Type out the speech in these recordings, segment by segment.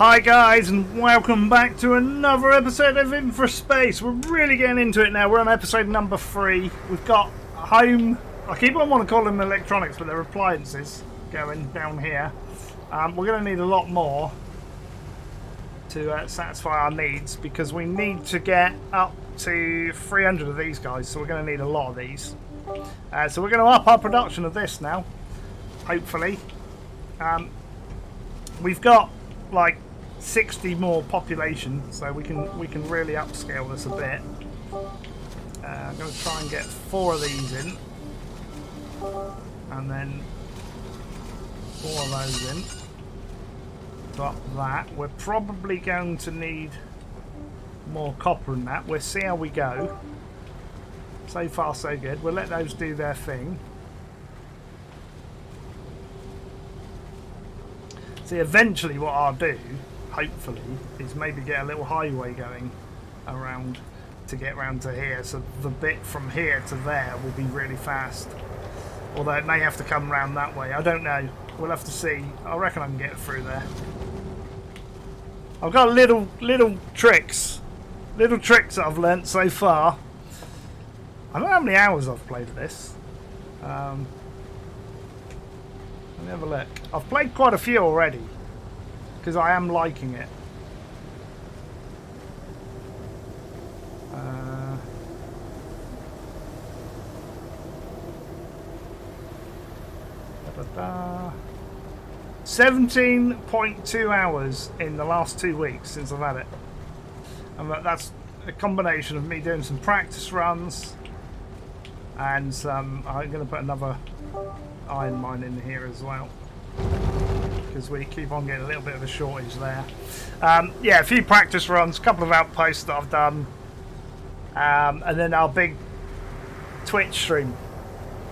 Hi guys, and welcome back to another episode of Infraspace. We're really getting into it now. We're on episode number 3. We've got home, I keep on wanting to call them electronics, but they're appliances going down here. We're going to need a lot more to satisfy our needs, because we need to get up to 300 of these guys, so we're going to need a lot of these. So we're going to up our production of this now, hopefully. We've got like 60 more population, so we can really upscale this a bit. I'm going to try and get 4 of these in, and then 4 of those in to up that. We're probably going to need more copper in that. We'll see how we go. So far so good. We'll let those do their thing. See, eventually what I'll do, hopefully, is maybe get a little highway going around to get round to here, so the bit from here to there will be really fast. Although it may have to come round that way, I don't know. We'll have to see. I reckon I can get through there. I've got little tricks that I've learnt so far. I don't know how many hours I've played of this. Let me have a look. I've played quite a few already, because I am liking it. Da, da, da. 17.2 hours in the last 2 weeks since I've had it. And that's a combination of me doing some practice runs and some... I'm going to put another iron mine in here as well, because we keep on getting a little bit of a shortage there. Yeah, a few practice runs, a couple of outposts that I've done, and then our big Twitch stream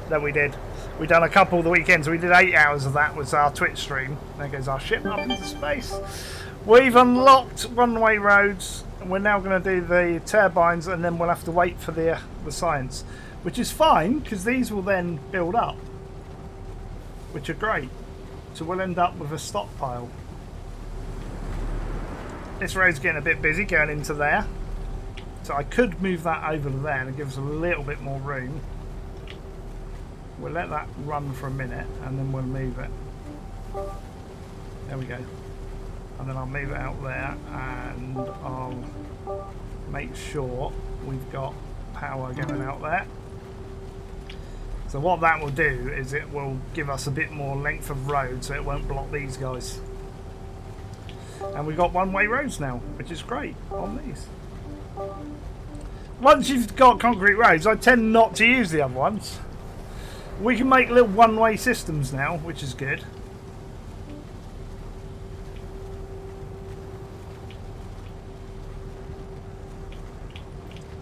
that we did. We done a couple of the weekends. We did 8 hours of that, was our Twitch stream. There goes our ship up into space. We've unlocked one-way roads, and we're now going to do the turbines, and then we'll have to wait for the science, which is fine, because these will then build up, which are great. So we'll end up with a stockpile. This road's getting a bit busy going into there, so I could move that over to there and give us a little bit more room. We'll let that run for a minute and then we'll move it. There we go. And then I'll move it out there, and I'll make sure we've got power going out there. So what that will do is it will give us a bit more length of road, so it won't block these guys. And we've got one-way roads now, which is great on these. Once you've got concrete roads, I tend not to use the other ones. We can make little one-way systems now, which is good.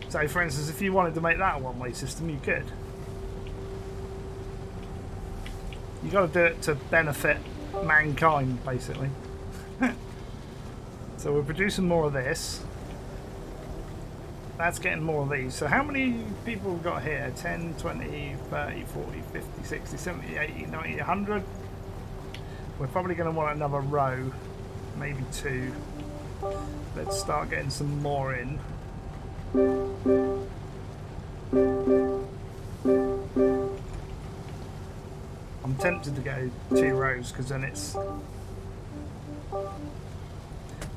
So for instance, if you wanted to make that a one-way system, you could. You got to do it to benefit mankind, basically. So we're producing more of this. That's getting more of these. So how many people have got here? 10, 20, 30, 40, 50, 60, 70, 80, 90, 100. We're probably going to want another row, maybe 2. Let's start getting some more in. I'm tempted to go 2 rows, because then it's...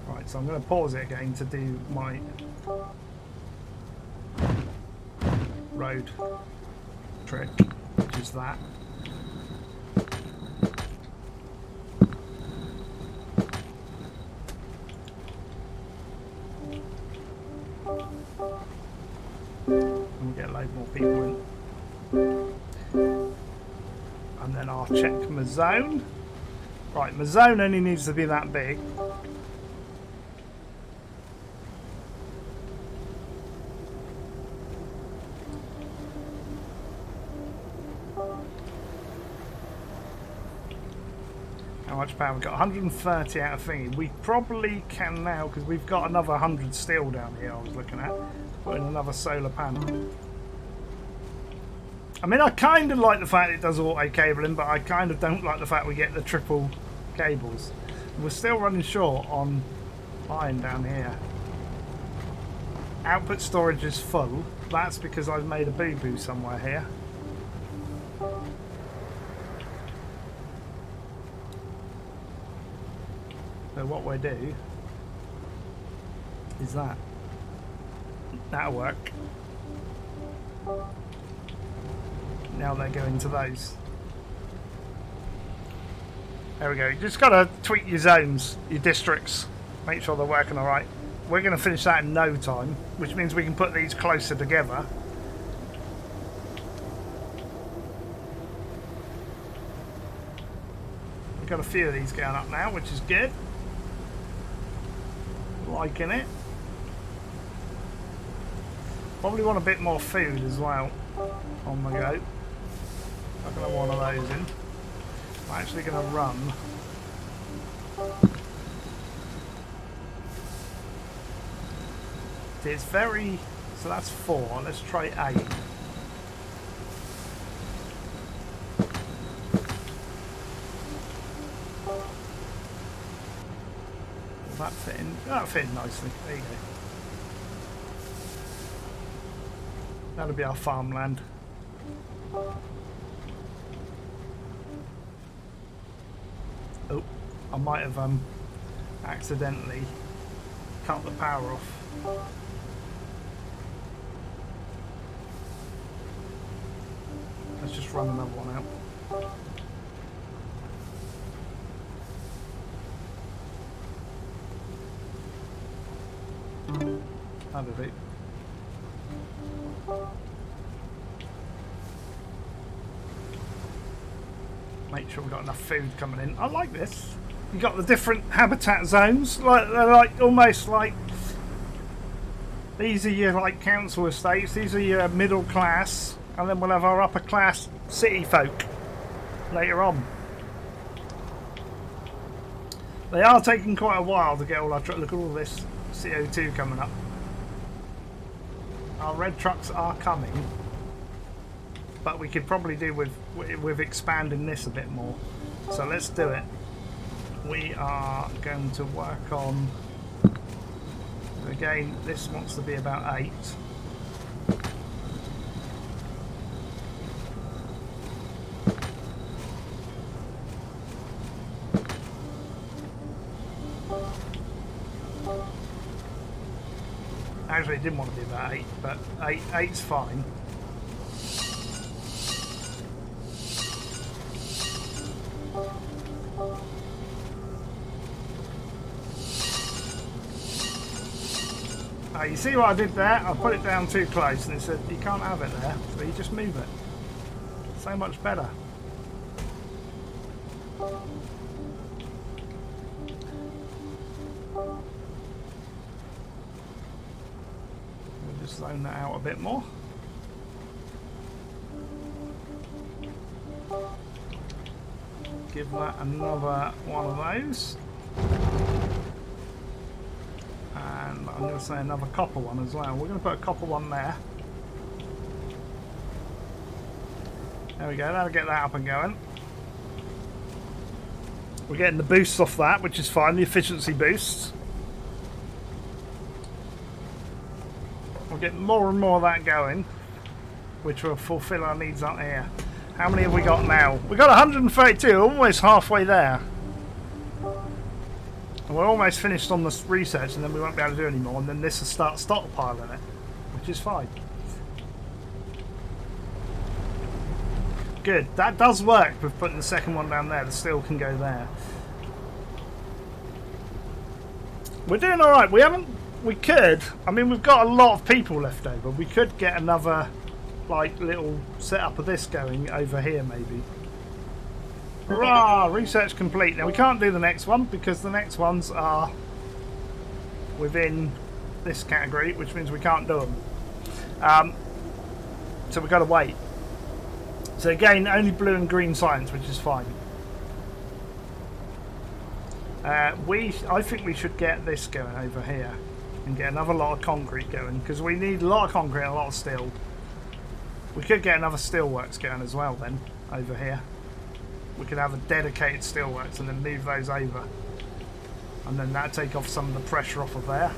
Right, so I'm going to pause it again to do my road trick, which is that. And we'll get a load more people in. And then I'll check my zone. Right, my zone only needs to be that big. How much power we've got? 130 out of thingy. We probably can now, because we've got another 100 steel down here I was looking at. Put in another solar panel. I mean, I kind of like the fact it does auto cabling, but I kind of don't like the fact we get the triple cables. We're still running short on iron down here. Output storage is full. That's because I've made a boo-boo somewhere here. So what we'll do is that. That'll work. Now they go into those. There we go. You just got to tweak your zones, your districts. Make sure they're working alright. We're going to finish that in no time, which means we can put these closer together. We've got a few of these going up now, which is good. Liking it. Probably want a bit more food as well on the go. I'm going to have one of those in. I'm actually going to run. It's very... So that's 4. Let's try 8. Will that fit in? That'll fit in nicely. There you go. That'll be our farmland. Oh, I might have accidentally cut the power off. Let's just run another one out. That'll do. Make sure we've got enough food coming in. I like this. You got the different habitat zones. They're like almost like these are your like council estates. These are your middle class, and then we'll have our upper class city folk later on. They are taking quite a while to get all our trucks. Look at all this CO2 coming up. Our red trucks are coming. But we could probably do with expanding this a bit more. So let's do it. We are going to work on... Again, this wants to be about 8. Actually, I didn't want to do about 8, but 8's fine. You see what I did there? I put it down too close and it said you can't have it there, so you just move it. So much better. We'll just zone that out a bit more. Give that another one of those. And I'm going to say another copper one as well. We're going to put a copper one there. There we go, that'll get that up and going. We're getting the boosts off that, which is fine, the efficiency boosts. We'll get more and more of that going, which will fulfill our needs up here. How many have we got now? We've got 132, almost halfway there. And we're almost finished on the research, and then we won't be able to do any more, and then this will start stockpiling it, which is fine. Good, that does work with putting the second one down there. The steel can go there. We're doing alright. We could, I mean, we've got a lot of people left over. We could get another, like, little setup of this going over here, maybe. Hurrah! Research complete. Now, we can't do the next one because the next ones are within this category, which means we can't do them. So we've got to wait. So again, only blue and green science, which is fine. I think we should get this going over here and get another lot of concrete going, because we need a lot of concrete and a lot of steel. We could get another steelworks going as well then, over here. We could have a dedicated steelworks and then move those over. and then that'll take off some of the pressure off of there.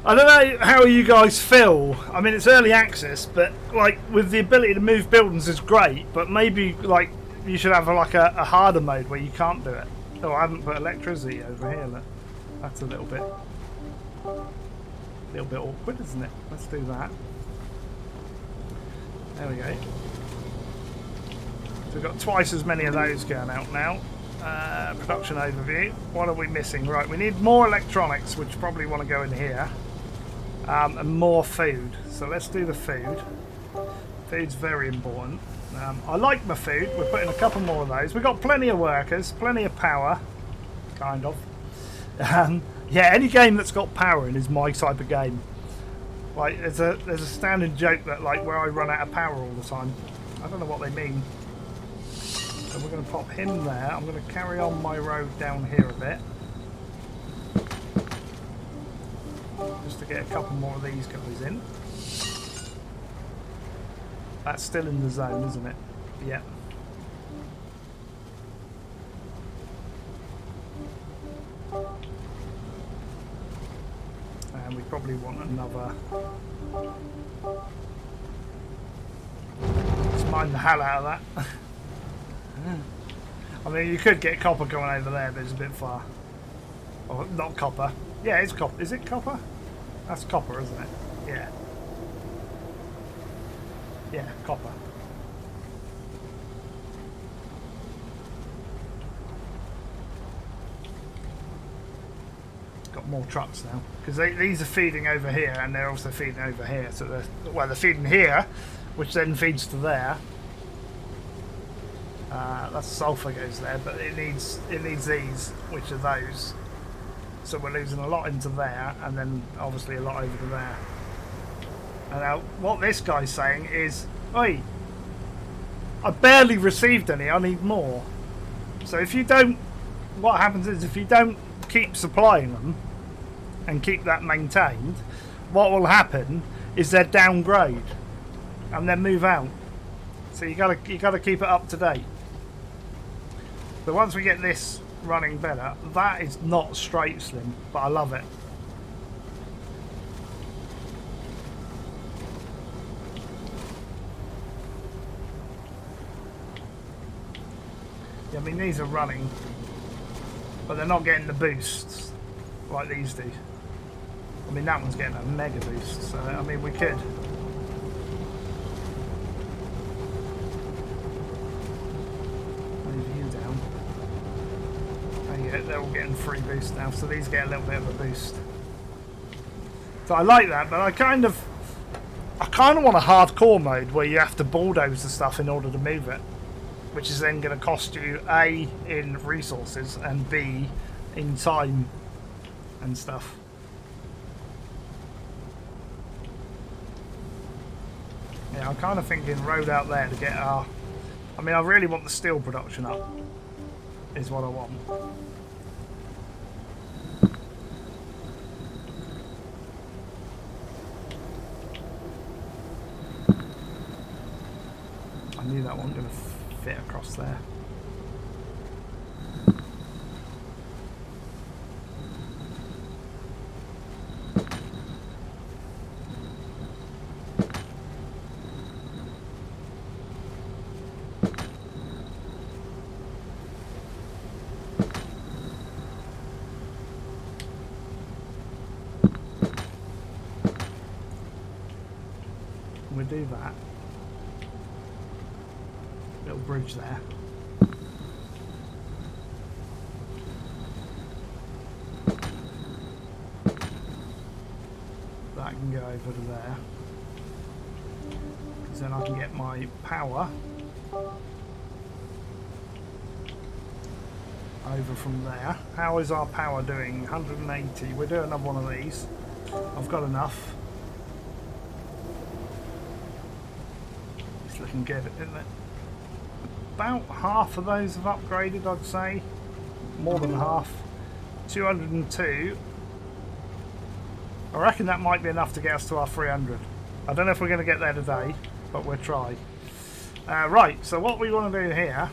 I don't know how you guys feel. I mean, it's early access, but like with the ability to move buildings is great. But maybe like you should have like a harder mode where you can't do it. Oh, I haven't put electricity over here. Look. That's a little bit awkward, isn't it? Let's do that. There we go. So we've got twice as many of those going out now. Production overview. What are we missing? Right, we need more electronics, which probably want to go in here. And more food. So let's do the food. Food's very important. I like my food. We're putting a couple more of those. We've got plenty of workers, plenty of power. Kind of. Yeah, any game that's got power in is my type of game. Like, there's a standing joke that, like, where I run out of power all the time. I don't know what they mean. So we're going to pop him there. I'm going to carry on my road down here a bit. Just to get a couple more of these guys in. That's still in the zone, isn't it? Yeah. And we probably want another. Let's mine the hell out of that. I mean, you could get copper going over there, but it's a bit far. Or not copper. Yeah, it's copper. Is it copper? That's copper, isn't it? Yeah. Yeah, copper. Got more trucks now because these are feeding over here, and they're also feeding over here. So they're feeding here, which then feeds to there. That's sulfur goes there, but it needs these, which are those. So we're losing a lot into there, and then obviously a lot over to there. And now what this guy's saying is, oi, I barely received any, I need more. So if you don't, what happens is if you don't keep supplying them and keep that maintained, what will happen is they downgrade and then move out. So you gotta keep it up to date. But once we get this running better, that is not straight slim, but I love it. Yeah, I mean these are running, but they're not getting the boosts like these do. I mean that one's getting a mega boost, so I mean we could. Move you down. And yeah, they're all getting free boost now, so these get a little bit of a boost. So I like that, but I kind of want a hardcore mode where you have to bulldoze the stuff in order to move it, which is then going to cost you A, in resources, and B, in time and stuff. Yeah, I'm kind of thinking road out there to get our... I mean, I really want the steel production up, is what I want. I knew that wasn't going to fit across there. We do that. Little bridge there. That can go over to there. Because then I can get my power over from there. How is our power doing? 180. We'll do another one of these. I've got enough. It's looking good, isn't it? About half of those have upgraded, I'd say. More than half. 202. I reckon that might be enough to get us to our 300. I don't know if we're going to get there today, but we'll try. Right, so what we want to do here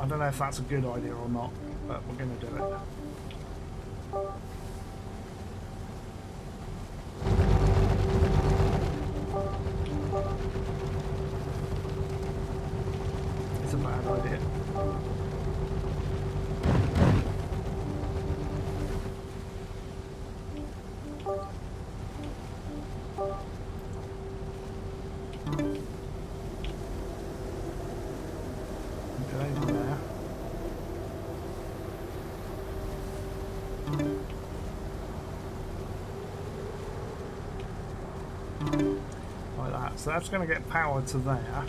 I don't know if that's a good idea or not, but we're going to do it. It's a bad idea. Like that. So that's going to get power to there.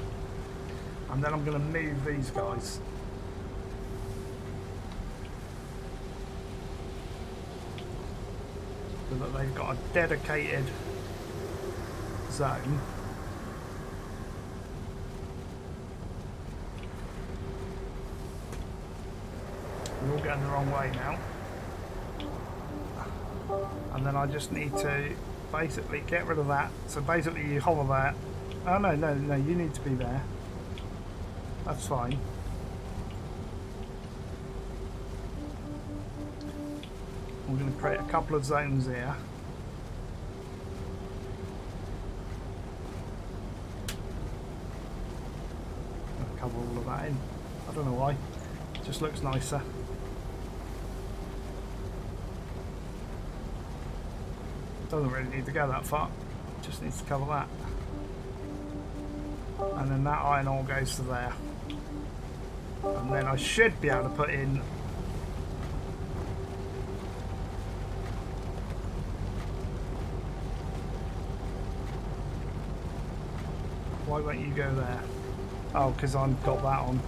And then I'm going to move these guys. So that they've got a dedicated zone. We're all going the wrong way now. And then I just need to basically get rid of that. So basically you hover that. Oh no, you need to be there. That's fine. We're going to create a couple of zones here. I'll cover all of that in. I don't know why. It just looks nicer. Doesn't really need to go that far, just needs to cover that. And then that iron ore goes to there. And then I should be able to put in why won't you go there? Oh, because I've got that on.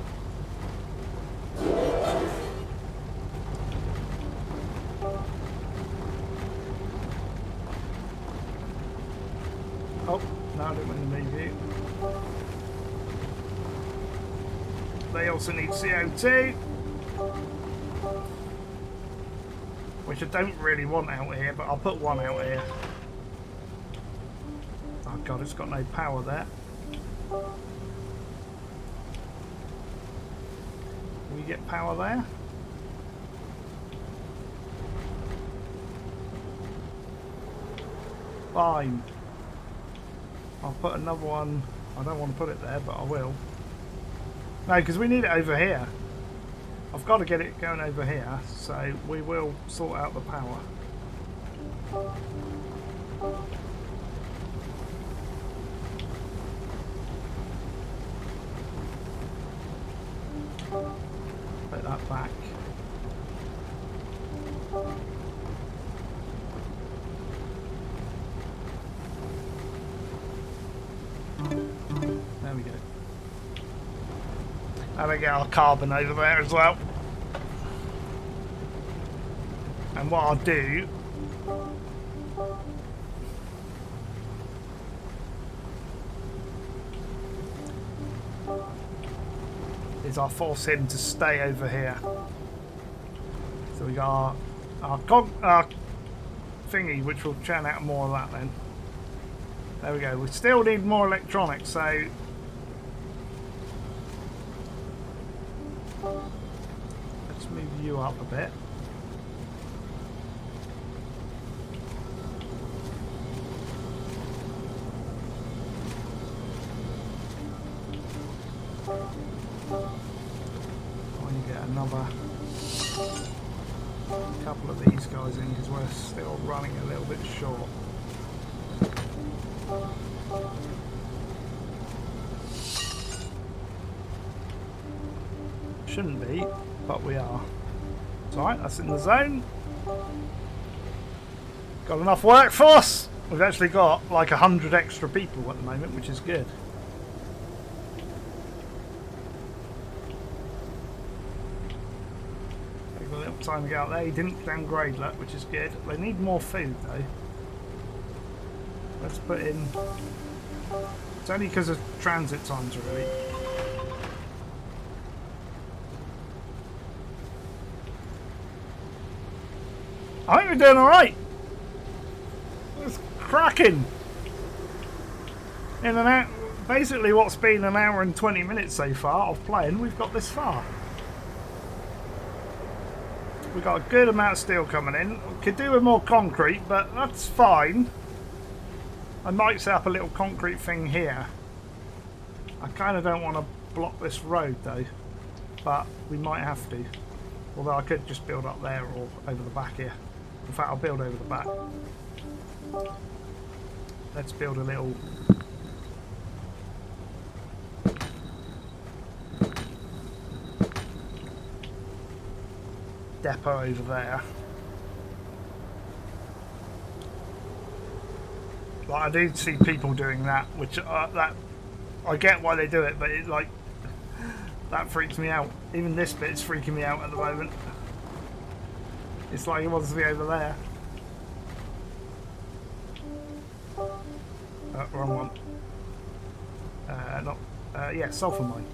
Oh, no, I didn't want to move you. They also need CO2, which I don't really want out here, but I'll put one out here. Oh god, it's got no power there. Can we get power there? Fine. I'll put another one. I don't want to put it there, but I will. No, because we need it over here. I've got to get it going over here, so we will sort out the power. Put that back. There we go. And we get our carbon over there as well. And what I'll do is I'll force him to stay over here. So we got our thingy, which will churn out more of that then. There we go. We still need more electronics, so let's move you up a bit. I need to get another couple of these guys in because we're still running a little bit short. Shouldn't be, but we are. It's alright, that's in the zone. Got enough workforce. We've actually got like 100 extra people at the moment, which is good. Take a little time to get out there. He didn't downgrade that, which is good. They need more food though. Let's put in. It's only because of transit times, really. I think we're doing alright. It's cracking. In an hour, basically what's been an hour and 20 minutes so far of playing, we've got this far. We've got a good amount of steel coming in. We could do with more concrete, but that's fine. I might set up a little concrete thing here. I kind of don't want to block this road though, but we might have to. Although I could just build up there or over the back here. In fact, I'll build over the back. Let's build a little depot over there. Like, I do see people doing that, which that I get why they do it, but it like that freaks me out. Even this bit's freaking me out at the moment. It's like it wants to be over there. Wrong one. Yeah, sulfur mine.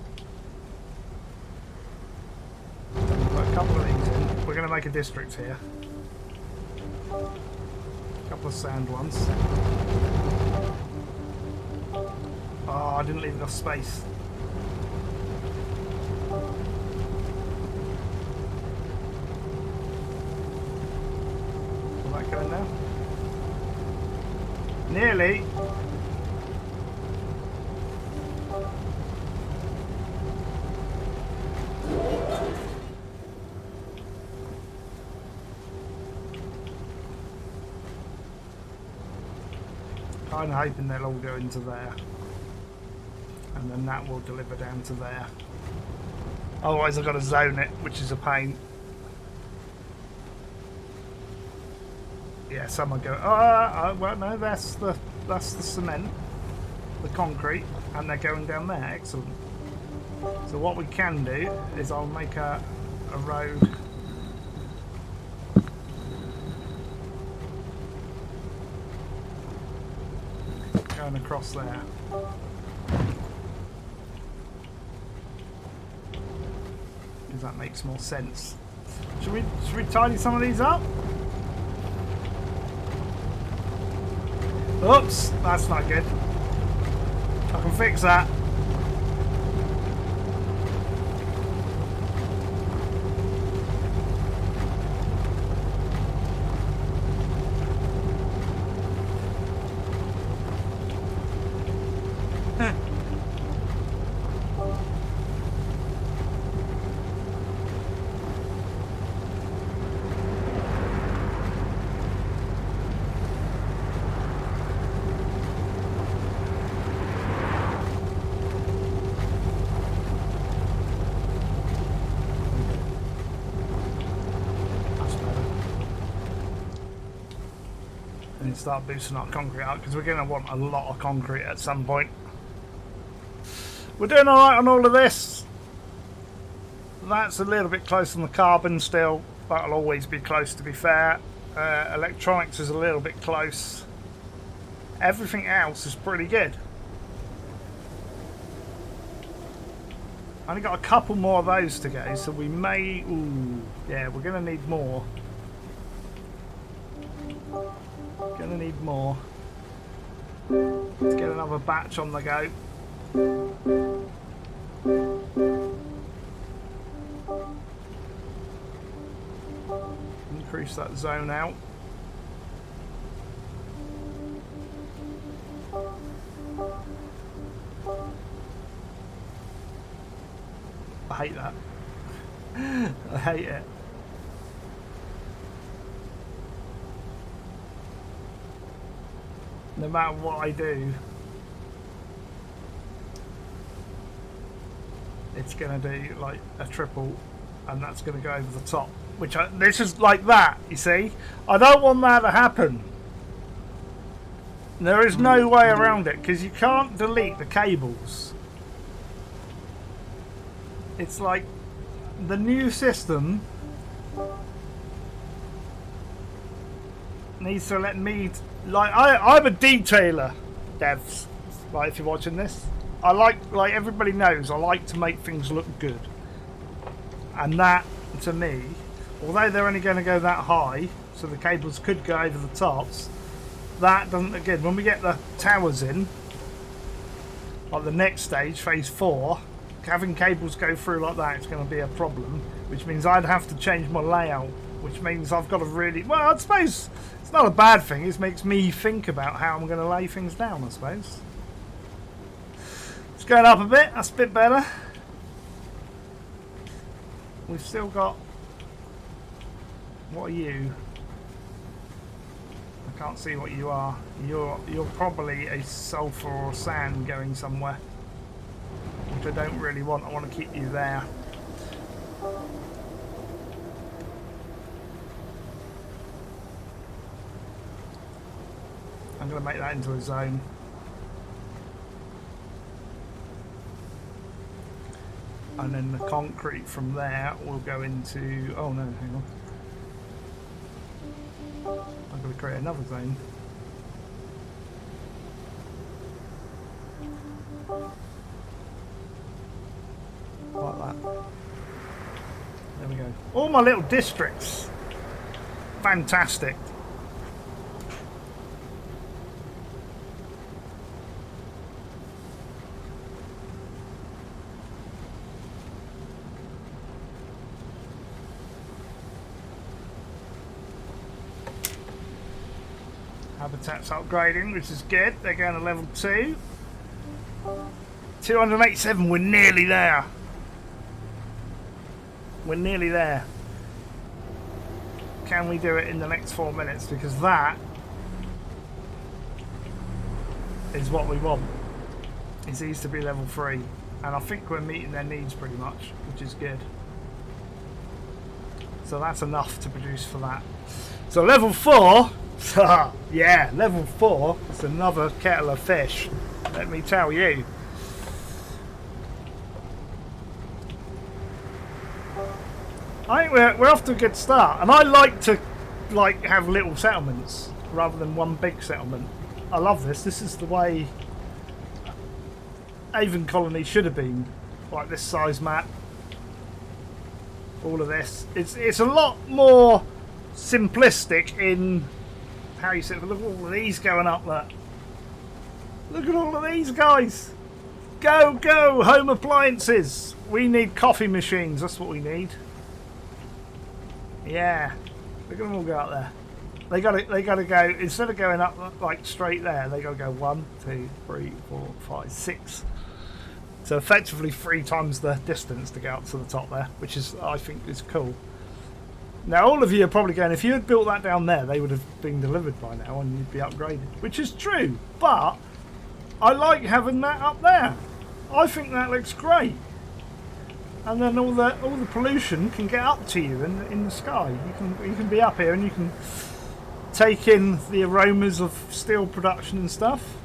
Put a couple of these in. We're going to make a district here. A couple of sand ones. Oh, I didn't leave enough space. Will that go in now? Nearly. I'm hoping they'll all go into there, and then that will deliver down to there. Otherwise I've got to zone it, which is a pain. Yeah, some will go, well no, that's the cement, the concrete, and they're going down there. Excellent. So what we can do is I'll make a road going across there. Because that makes more sense. Should we tidy some of these up? Oops, that's not good. I can fix that. Start boosting our concrete out because we're going to want a lot of concrete at some point. We're doing alright on all of this. That's a little bit close on the carbon still. That'll always be close, to be fair. Electronics is a little bit close. Everything else is pretty good. Only got a couple more of those to go, so we may... Ooh, yeah, we're going to need more. Gonna need more. Let's get another batch on the go. Increase that zone out. I hate that. I hate it. No matter what I do, it's going to do like a triple, and that's going to go over the top. This is like that, you see? I don't want that to happen. There is no way around it, because you can't delete the cables. It's like the new system needs to let me... Like I'm a detailer, devs. Like if you're watching this, I like everybody knows I like to make things look good, and that to me, although they're only going to go that high, so the cables could go over the tops. That doesn't. Again, when we get the towers in, like the next stage, phase 4, having cables go through like that is going to be a problem, which means I'd have to change my layout which means I've got to really... Well, I suppose it's not a bad thing. It makes me think about how I'm going to lay things down, I suppose. It's going up a bit. That's a bit better. We've still got... What are you? I can't see what you are. You're probably a sulfur or sand going somewhere, which I don't really want. I want to keep you there. I'm going to make that into a zone. And then the concrete from there will go into... Oh no, hang on. I'm going to create another zone. Like that. There we go. All my little districts. Fantastic. Habitat's upgrading, which is good. They're going to level 2. 287, we're nearly there. We're nearly there. Can we do it in the next 4 minutes? Because that is what we want. It needs to be level 3. And I think we're meeting their needs pretty much, which is good. So that's enough to produce for that. So level 4... yeah, level 4. It's another kettle of fish. Let me tell you. I think we're off to a good start, and I like to have little settlements rather than one big settlement. I love this. This is the way Avon Colony should have been. Like this size map. All of this. It's a lot more simplistic in how you said, look at all of these going up there. Look at all of these guys. Go, go, home appliances. We need coffee machines. That's what we need. Yeah. Look at them all go up there. They gotta go, instead of going up like straight there, they gotta go 1, 2, 3, 4, 5, 6. So effectively 3 times the distance to get up to the top there, which is, I think, is cool. Now, all of you are probably going, if you had built that down there, they would have been delivered by now and you'd be upgraded. Which is true, but I like having that up there. I think that looks great. And then all the pollution can get up to you in the sky. You can be up here and you can take in the aromas of steel production and stuff.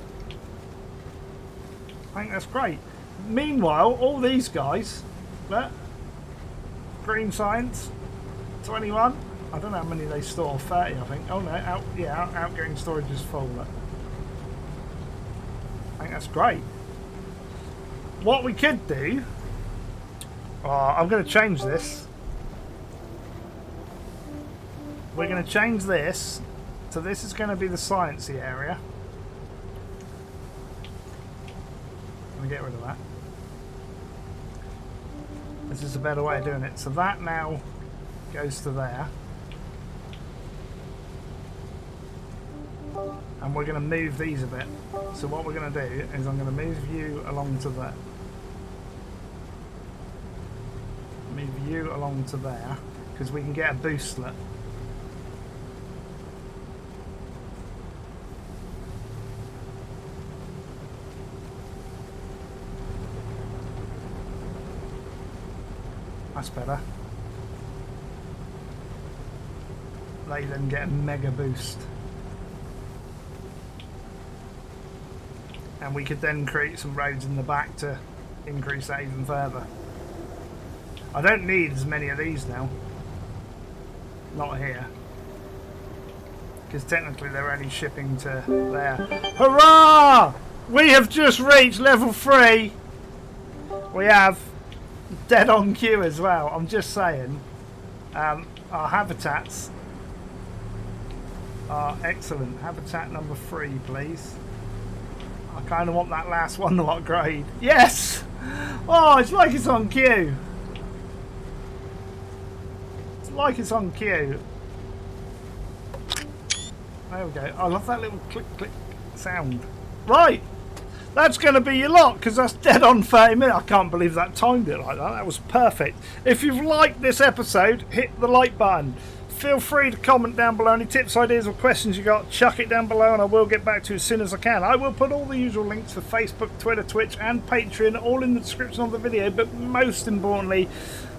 I think that's great. Meanwhile, all these guys, look, Green Science, 21. I don't know how many they store. 30, I think. Oh no, outgoing storage is full. Look. I think that's great. What we could do... Oh, I'm going to change this. We're going to change this. So this is going to be the sciencey area. Let me get rid of that. This is a better way of doing it. So that now goes to there. And we're going to move these a bit. So what we're going to do is I'm going to move you along to there. Move you along to there, because we can get a boostlet. That's better. They then get a mega boost. And we could then create some roads in the back to increase that even further. I don't need as many of these now. Not here. Because technically they're only shipping to there. Hurrah! We have just reached level 3. We have dead on queue as well. I'm just saying. Our habitats are excellent. Habitat number 3, please. I kind of want that last one to upgrade. Yes! Oh, it's like it's on queue. Like it's on queue. There we go. I love that little click click sound. Right, that's going to be your lot because that's dead on 30 minutes. I can't believe that timed it like that. That was perfect. If you've liked this episode, hit the like button. Feel free to comment down below. Any tips, ideas or questions you got, chuck it down below and I will get back to you as soon as I can. I will put all the usual links for Facebook, Twitter, Twitch and Patreon all in the description of the video, but most importantly,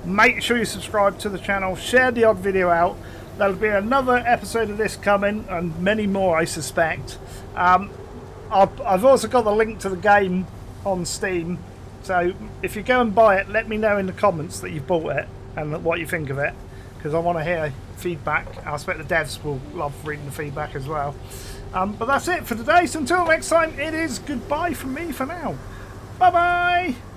make sure you subscribe to the channel, share the odd video out. There'll be another episode of this coming and many more, I suspect. I've also got the link to the game on Steam, so if you go and buy it, let me know in the comments that you've bought it and what you think of it, because I want to hear feedback. I expect the devs will love reading the feedback as well. But that's it for today, so until next time, it is goodbye from me for now. Bye bye!